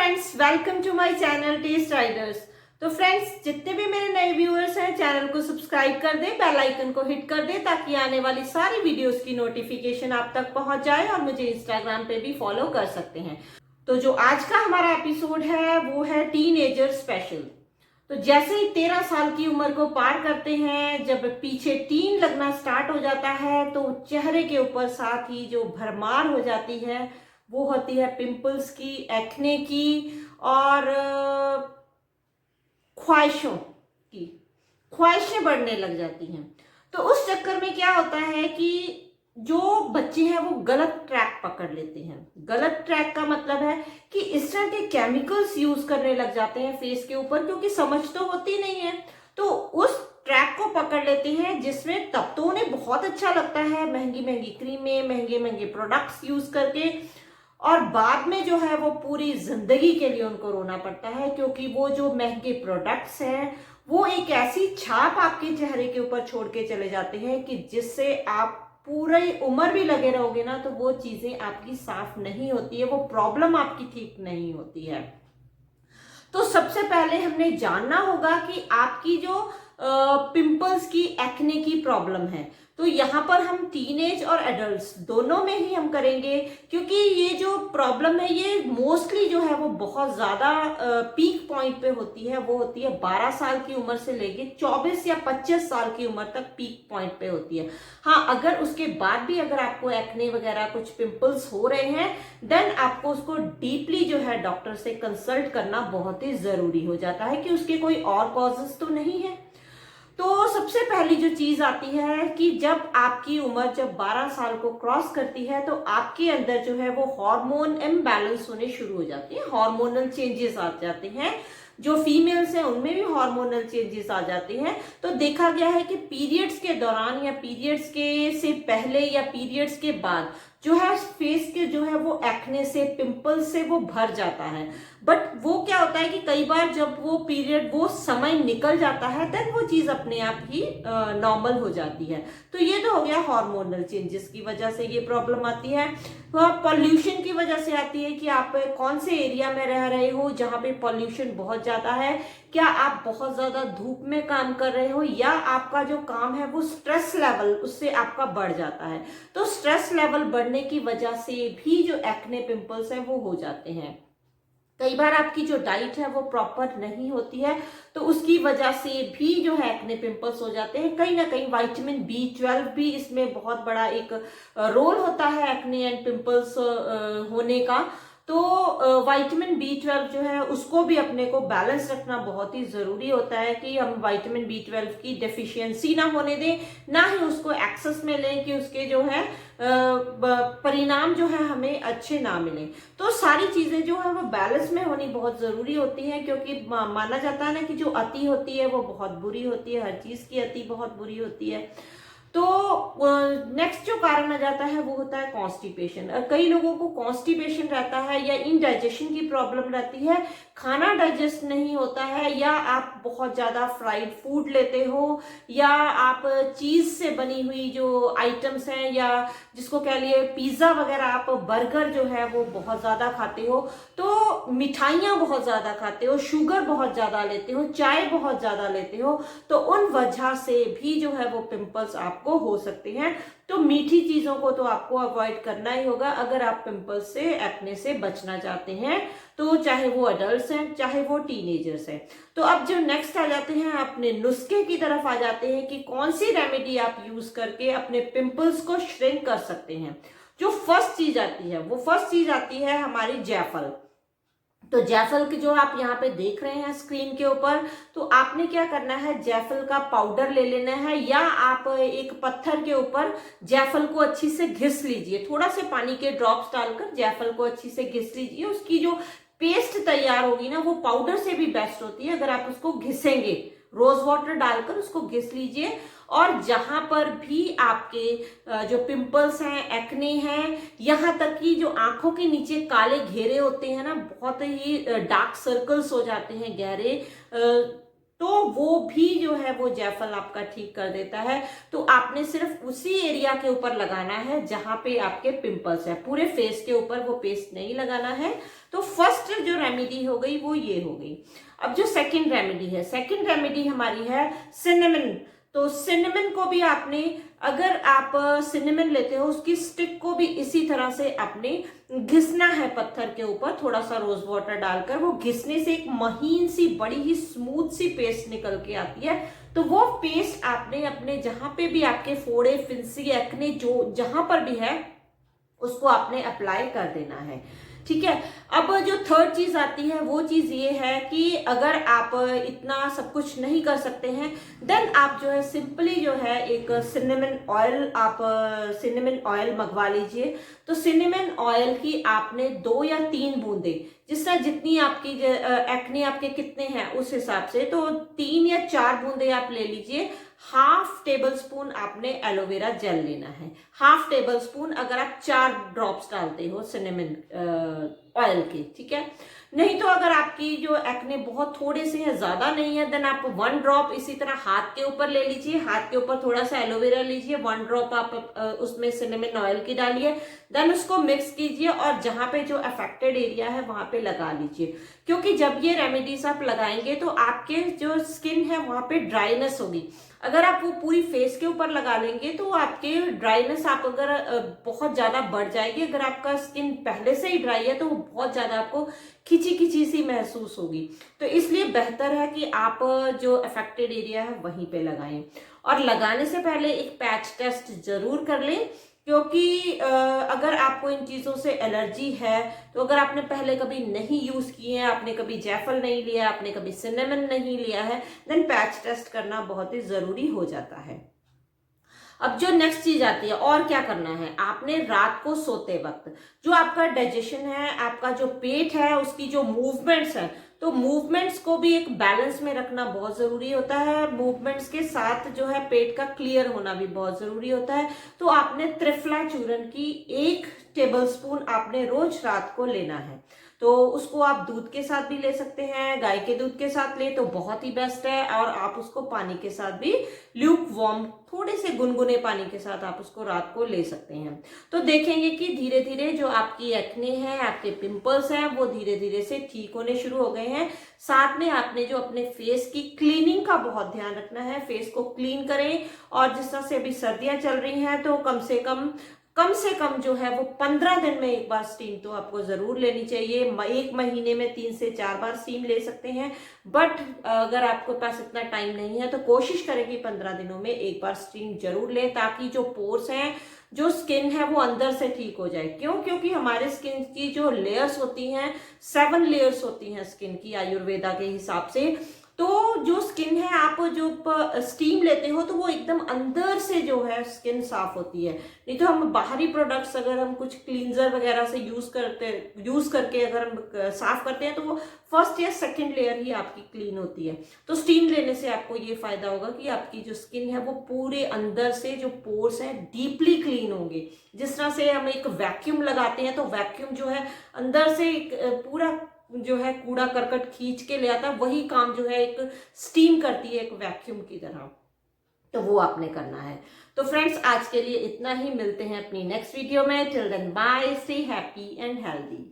Friends, welcome to my channel Test Riders. तो friends, जितने भी मेरे नए व्यूअर्स हैं, चैनल को सब्सक्राइब कर दें, बेल आइकन को हिट कर दें ताकि आने वाली सारी वीडियोस की नोटिफिकेशन आप तक पहुंच जाए और मुझे इंस्टाग्राम पे भी फॉलो कर सकते हैं। तो जो आज का हमारा एपिसोड है वो है टीनएजर स्पेशल। तो जैसे ही 13 साल की उम्र को पार करते हैं, जब पीछे टीन लगना स्टार्ट हो जाता है तो चेहरे के ऊपर साथ ही जो भरमार हो जाती है वो होती है पिंपल्स की, एक्ने की और ख्वाहिशों की। ख्वाहिशें बढ़ने लग जाती हैं। तो उस चक्कर में क्या होता है कि जो बच्चे हैं वो गलत ट्रैक पकड़ लेते हैं। गलत ट्रैक का मतलब है कि इस तरह के केमिकल्स यूज करने लग जाते हैं फेस के ऊपर, क्योंकि समझ तो होती नहीं है। तो उस ट्रैक को पकड़ लेते हैं जिसमें तब तो उन्हें बहुत अच्छा लगता है, महंगी महंगी क्रीमें, महंगे महंगे प्रोडक्ट्स यूज करके, और बाद में जो है वो पूरी जिंदगी के लिए उनको रोना पड़ता है, क्योंकि वो जो महंगे प्रोडक्ट्स हैं वो एक ऐसी छाप आपके चेहरे के ऊपर छोड़ के चले जाते हैं कि जिससे आप पूरी उम्र भी लगे रहोगे ना तो वो चीजें आपकी साफ नहीं होती है, वो प्रॉब्लम आपकी ठीक नहीं होती है। तो सबसे पहले हमने जानना होगा कि आपकी जो पिंपल्स की, एक्ने की प्रॉब्लम है, तो यहाँ पर हम टीनेज और एडल्ट्स दोनों में ही हम करेंगे, क्योंकि ये जो प्रॉब्लम है ये मोस्टली जो है वो बहुत ज्यादा पीक पॉइंट पे होती है। वो होती है 12 साल की उम्र से लेके 24 या 25 साल की उम्र तक पीक पॉइंट पे होती है। हाँ, अगर उसके बाद भी अगर आपको एक्ने वगैरह कुछ पिंपल्स हो रहे हैं, देन आपको उसको डीपली जो है डॉक्टर से कंसल्ट करना बहुत ही जरूरी हो जाता है कि उसके कोई और कॉजेस तो नहीं है। तो सबसे पहली जो चीज आती है कि जब आपकी उम्र जब 12 साल को क्रॉस करती है तो आपके अंदर जो है वो हार्मोन इम्बैलेंस होने शुरू हो जाते हैं, हार्मोनल चेंजेस आ जाते हैं। जो फीमेल्स हैं उनमें भी हार्मोनल चेंजेस आ जाते हैं। तो देखा गया है कि पीरियड्स के दौरान या पीरियड्स के से पहले या पीरियड्स के बाद जो है फेस के जो है वो एक्ने से, पिंपल से वो भर जाता है। बट वो क्या होता है कि कई बार जब वो पीरियड, वो समय निकल जाता है, देन वो चीज अपने आप ही नॉर्मल हो जाती है। तो ये तो हो गया हार्मोनल चेंजेस की वजह से ये प्रॉब्लम आती है। पॉल्यूशन की वजह से आती है कि आप कौन से एरिया में रह रहे हो जहाँ पे पॉल्यूशन बहुत ज्यादा है, क्या आप बहुत ज्यादा धूप में काम कर रहे हो, या आपका जो काम है वो स्ट्रेस लेवल उससे आपका बढ़ जाता है। तो स्ट्रेस लेवल बढ़ने की वजह से भी जो एक्ने पिंपल्स है वो हो जाते हैं। कई बार आपकी जो डाइट है वो प्रॉपर नहीं होती है, तो उसकी वजह से भी जो है एक्ने पिंपल्स हो जाते हैं। कहीं ना कहीं विटामिन B12 भी इसमें बहुत बड़ा एक रोल होता है एक्ने एंड पिंपल्स होने का। तो विटामिन B12 जो है उसको भी अपने को बैलेंस रखना बहुत ही जरूरी होता है कि हम विटामिन B12 की डेफिशिएंसी ना होने दें, ना ही उसको एक्सेस में लें कि उसके जो है परिणाम जो है हमें अच्छे ना मिले। तो सारी चीजें जो है वो बैलेंस में होनी बहुत जरूरी होती है, क्योंकि माना जाता है ना कि जो अति होती है वो बहुत बुरी होती है, हर चीज की अति बहुत बुरी होती है। तो नेक्स्ट जो कारण आ जाता है वो होता है कॉन्स्टिपेशन। कई लोगों को कॉन्स्टिपेशन रहता है या इनडाइजेशन की प्रॉब्लम रहती है, खाना डाइजेस्ट नहीं होता है, या आप बहुत ज्यादा फ्राइड फूड लेते हो, या आप चीज से बनी हुई जो आइटम्स हैं, या जिसको कह लिए पिज्जा वगैरह, आप बर्गर जो है वो बहुत ज्यादा खाते हो, तो मिठाइयाँ बहुत ज्यादा खाते हो, शुगर बहुत ज्यादा लेते हो, चाय बहुत ज्यादा लेते हो, तो उन वजह से भी जो है वो पिंपल्स आपको हो सकते हैं। तो मीठी चीजों को तो आपको अवॉइड करना ही होगा अगर आप पिंपल्स से, एक्ने से बचना चाहते हैं, तो चाहे वो अडल्ट हैं चाहे वो टीनेजर्स हैं। तो अब जो नेक्स्ट आ जाते हैं, अपने नुस्खे की तरफ आ जाते हैं कि कौन सी रेमेडी आप यूज करके अपने पिंपल्स को श्रिंक कर सकते हैं। जो फर्स्ट चीज आती है वो फर्स्ट चीज आती है हमारी जायफल। तो जायफल की जो आप यहाँ पे देख रहे हैं स्क्रीन के ऊपर, तो आपने क्या करना है, जायफल का पाउडर ले लेना है, या आप एक पत्थर के ऊपर जायफल को अच्छी से घिस लीजिए, थोड़ा से पानी के ड्रॉप्स डालकर जायफल को अच्छी से घिस लीजिए। उसकी जो पेस्ट तैयार होगी ना वो पाउडर से भी बेस्ट होती है अगर आप उसको घिसेंगे, रोज वाटर डालकर उसको घिस लीजिए। और जहां पर भी आपके जो पिंपल्स हैं, एक्ने हैं, यहाँ तक कि जो आंखों के नीचे काले घेरे होते हैं ना, बहुत ही डार्क सर्कल्स हो जाते हैं गहरे, तो वो भी जो है वो जायफल आपका ठीक कर देता है। तो आपने सिर्फ उसी एरिया के ऊपर लगाना है जहां पे आपके पिंपल्स है, पूरे फेस के ऊपर वो पेस्ट नहीं लगाना है। तो फर्स्ट जो रेमेडी हो गई वो ये हो गई। अब जो सेकंड रेमेडी है, सेकंड रेमेडी हमारी है सिनेमन। तो सिनेमन को भी आपने, अगर आप सिनेमन लेते हो उसकी स्टिक को भी इसी तरह से आपने घिसना है पत्थर के ऊपर, थोड़ा सा रोज वाटर डालकर। वो घिसने से एक महीन सी बड़ी ही स्मूथ सी पेस्ट निकल के आती है। तो वो पेस्ट आपने अपने जहां पे भी आपके फोड़े, फिंसी, एक्ने जो जहां पर भी है उसको आपने अप्लाई कर देना है, ठीक है। अब जो थर्ड चीज आती है वो चीज ये है कि अगर आप इतना सब कुछ नहीं कर सकते हैं, देन आप जो है सिंपली जो है एक सिनेमन ऑयल, आप सिनेमन ऑयल मंगवा लीजिए। तो सिनेमन ऑयल की आपने 2 या 3 बूंदे, जिस तरह जितनी आपकी एक्ने आपके कितने हैं उस हिसाब से, तो 3 या 4 बूंदे आप ले लीजिए। हाफ टेबल स्पून आपने एलोवेरा जेल लेना है, हाफ टेबल स्पून, अगर आप 4 ड्रॉप्स डालते हो सिनेमन ऑयल के, ठीक है। नहीं तो अगर आपकी जो एक्ने बहुत थोड़े से है, ज्यादा नहीं है, देन आप 1 ड्रॉप इसी तरह हाथ के ऊपर ले लीजिए, हाथ के ऊपर थोड़ा सा एलोवेरा लीजिए, 1 ड्रॉप आप उसमें सिनेमन ऑयल की डालिए, देन उसको मिक्स कीजिए और जहां पे जो अफेक्टेड एरिया है वहां पे लगा लीजिए। क्योंकि जब ये रेमेडीज आप लगाएंगे तो आपके जो स्किन है वहां पे ड्राइनेस होगी। अगर आप वो पूरी फेस के ऊपर लगा लेंगे तो आपके ड्राइनेस आप अगर बहुत ज्यादा बढ़ जाएगी। अगर आपका स्किन पहले से ही ड्राई है तो वो बहुत ज्यादा आपको खिंची खिंची सी महसूस होगी। तो इसलिए बेहतर है कि आप जो अफेक्टेड एरिया है वहीं पे लगाएं, और लगाने से पहले एक पैच टेस्ट जरूर कर लें। क्योंकि अगर आपको इन चीजों से एलर्जी है, तो अगर आपने पहले कभी नहीं यूज किए हैं, आपने कभी जायफल नहीं लिया, आपने कभी सिनेमन नहीं लिया है, देन पैच टेस्ट करना बहुत ही जरूरी हो जाता है। अब जो नेक्स्ट चीज आती है, और क्या करना है आपने, रात को सोते वक्त जो आपका डाइजेशन है, आपका जो पेट है, उसकी जो मूवमेंट्स है, तो मूवमेंट्स को भी एक बैलेंस में रखना बहुत जरूरी होता है। मूवमेंट्स के साथ जो है पेट का क्लियर होना भी बहुत जरूरी होता है। तो आपने त्रिफला चूर्ण की 1 टेबलस्पून आपने रोज रात को लेना है। तो उसको आप दूध के साथ भी ले सकते हैं, गाय के दूध के साथ ले तो बहुत ही बेस्ट है, और आप उसको पानी के साथ भी, ल्यूक वार्म, थोड़े से गुनगुने पानी के साथ आप उसको रात को ले सकते हैं। तो देखेंगे कि धीरे धीरे जो आपकी एक्ने है, आपके पिंपल्स हैं, वो धीरे धीरे से ठीक होने शुरू हो गए हैं। साथ में आपने जो अपने फेस की क्लीनिंग का बहुत ध्यान रखना है, फेस को क्लीन करें। और जिस तरह से अभी सर्दियां चल रही हैं तो कम से कम जो है वो 15 दिन में एक बार स्टीम तो आपको जरूर लेनी चाहिए। 1 महीने में 3 से 4 बार स्टीम ले सकते हैं, बट अगर आपके पास इतना टाइम नहीं है तो कोशिश करें कि 15 दिनों में एक बार स्टीम जरूर लें, ताकि जो पोर्स हैं, जो स्किन है, वो अंदर से ठीक हो जाए। क्यों? क्योंकि हमारे स्किन की जो लेयर्स होती हैं, 7 लेयर्स होती हैं स्किन की आयुर्वेदा के हिसाब से। तो जो स्किन है, आप जो स्टीम लेते हो तो वो एकदम अंदर से जो है स्किन साफ होती है। नहीं तो हम बाहरी प्रोडक्ट्स अगर हम कुछ क्लींजर वगैरह से यूज करके अगर हम साफ करते हैं तो वो फर्स्ट या सेकंड लेयर ही आपकी क्लीन होती है। तो स्टीम लेने से आपको ये फायदा होगा कि आपकी जो स्किन है वो पूरे अंदर से जो पोर्स है डीपली क्लीन होंगे। जिस तरह से हम एक वैक्यूम लगाते हैं तो वैक्यूम जो है अंदर से पूरा जो है कूड़ा करकट खींच के ले आता है, वही काम जो है एक स्टीम करती है एक वैक्यूम की तरह। तो वो आपने करना है। तो फ्रेंड्स, आज के लिए इतना ही, मिलते हैं अपनी नेक्स्ट वीडियो में। Till then bye, stay happy and healthy.